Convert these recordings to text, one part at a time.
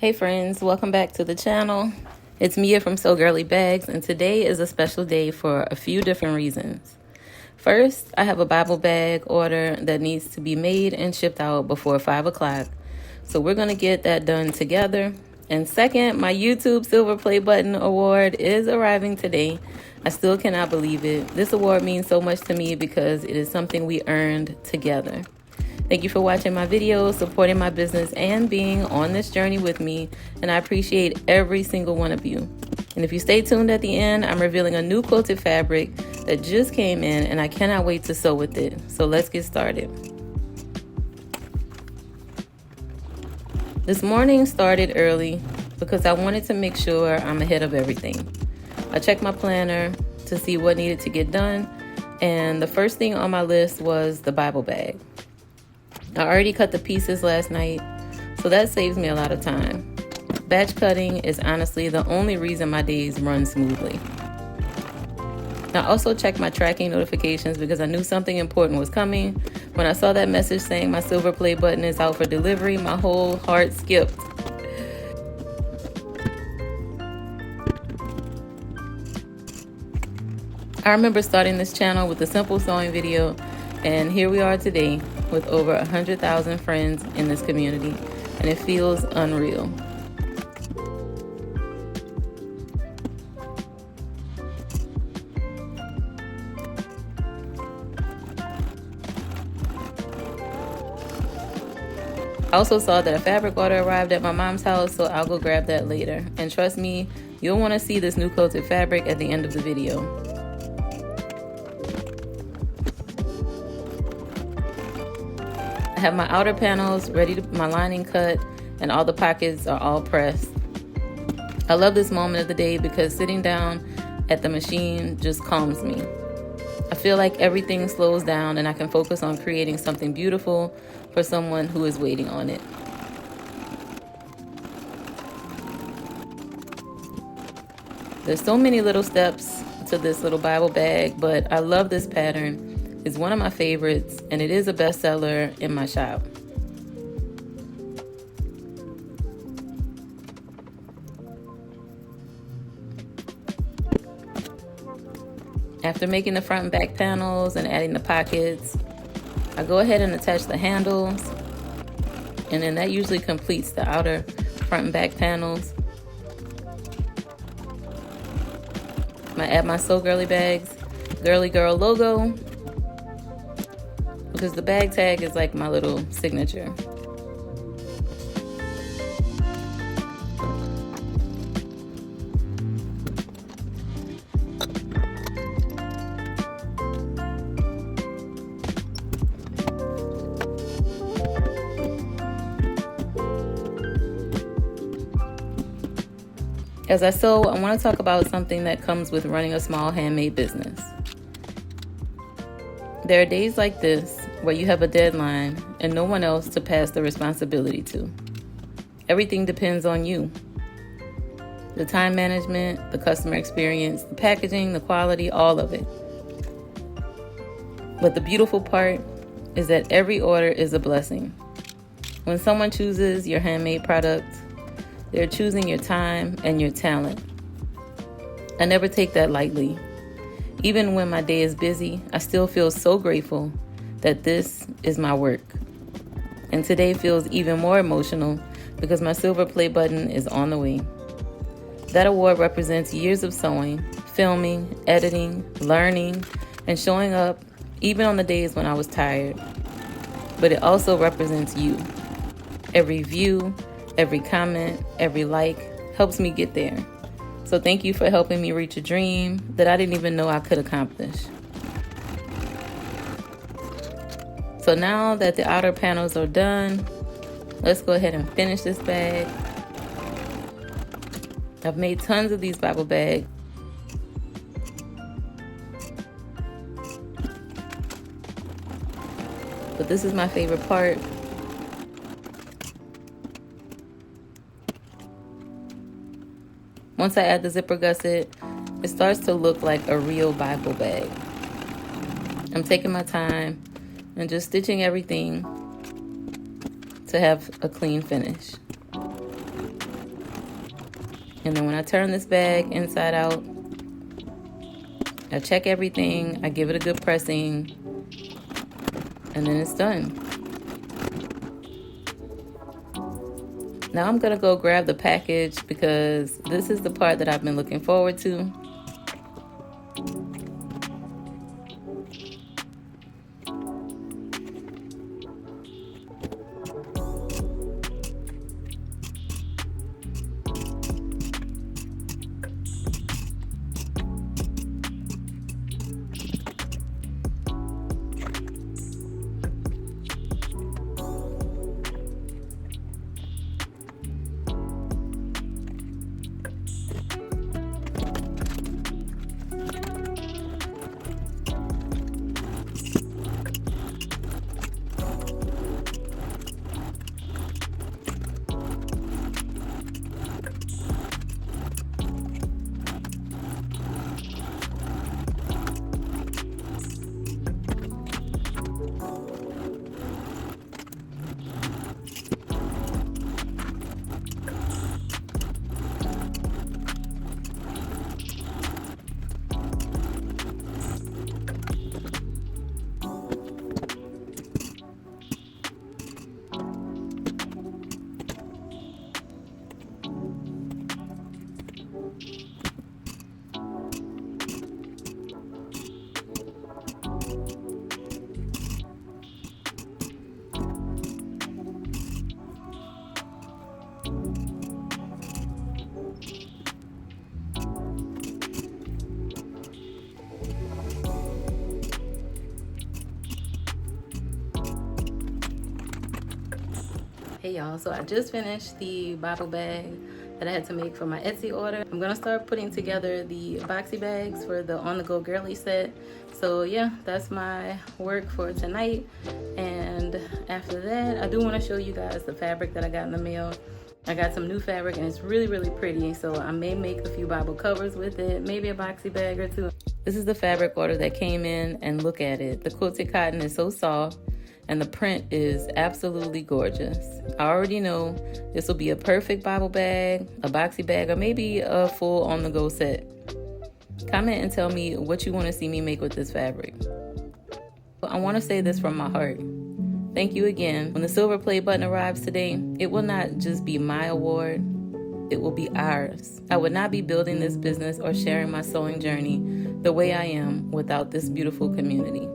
Hey friends, welcome back to the channel. It's Mia from Sew Girly Bags, and today is a special day for a few different reasons. First, I have a Bible bag order that needs to be made and shipped out before 5 o'clock. So we're going to get that done together. And second, my YouTube Silver Play Button Award is arriving today. I still cannot believe it. This award means so much to me because it is something we earned together. Thank you for watching my videos, supporting my business, and being on this journey with me, and I appreciate every single one of you. And if you stay tuned at the end, I'm revealing a new quilted fabric that just came in, and I cannot wait to sew with it. So let's get started. This morning started early because I wanted to make sure I'm ahead of everything. I checked my planner to see what needed to get done, and the first thing on my list was the Bible bag. I already cut the pieces last night, so that saves me a lot of time. Batch cutting is honestly the only reason my days run smoothly. I also checked my tracking notifications because I knew something important was coming. When I saw that message saying my silver play button is out for delivery, my whole heart skipped. I remember starting this channel with a simple sewing video, and here we are today with over 100,000 friends in this community, and it feels unreal. I also saw that a fabric order arrived at my mom's house, so I'll go grab that later. And trust me, you'll want to see this new quilted fabric at the end of the video. I have my outer panels ready, my lining cut, and all the pockets are all pressed. I love this moment of the day because sitting down at the machine just calms me. I feel like everything slows down and I can focus on creating something beautiful for someone who is waiting on it. There's so many little steps to this little Bible bag, but I love this pattern. It's one of my favorites, and it is a bestseller in my shop. After making the front and back panels and adding the pockets, I go ahead and attach the handles, and then that usually completes the outer front and back panels. I add my Sew Girly Bags Girly Girl logo, because the bag tag is like my little signature. As I sew, I want to talk about something that comes with running a small handmade business. There are days like this where you have a deadline and no one else to pass the responsibility to. Everything depends on you. The time management, the customer experience, the packaging, the quality, all of it. But the beautiful part is that every order is a blessing. When someone chooses your handmade product, they're choosing your time and your talent. I never take that lightly. Even when my day is busy, I still feel so grateful that this is my work. And today feels even more emotional because my silver play button is on the way. That award represents years of sewing, filming, editing, learning, and showing up even on the days when I was tired. But it also represents you. Every view, every comment, every like helps me get there. So thank you for helping me reach a dream that I didn't even know I could accomplish. So now that the outer panels are done, let's go ahead and finish this bag. I've made tons of these Bible bags. But this is my favorite part. Once I add the zipper gusset, it starts to look like a real Bible bag. I'm taking my time and just stitching everything to have a clean finish. And then when I turn this bag inside out, I check everything, I give it a good pressing, and then it's done. Now I'm gonna go grab the package because this is the part that I've been looking forward to. Hey y'all, so I just finished the Bible bag that I had to make for my Etsy order. I'm gonna start putting together the boxy bags for the on-the-go girly set. So yeah, that's my work for tonight. And after that, I do want to show you guys the fabric that I got in the mail. I got some new fabric and it's really, really pretty. So I may make a few Bible covers with it, maybe a boxy bag or two. This is the fabric order that came in, and look at it. The quilted cotton is so soft and the print is absolutely gorgeous. I already know this will be a perfect Bible bag, a boxy bag, or maybe a full on-the-go set. Comment and tell me what you want to see me make with this fabric. I want to say this from my heart. Thank you again. When the silver play button arrives today, it will not just be my award, it will be ours. I would not be building this business or sharing my sewing journey the way I am without this beautiful community.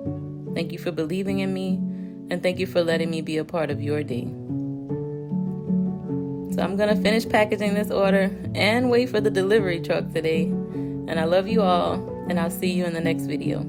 Thank you for believing in me, and thank you for letting me be a part of your day. So I'm gonna finish packaging this order and wait for the delivery truck today. And I love you all, and I'll see you in the next video.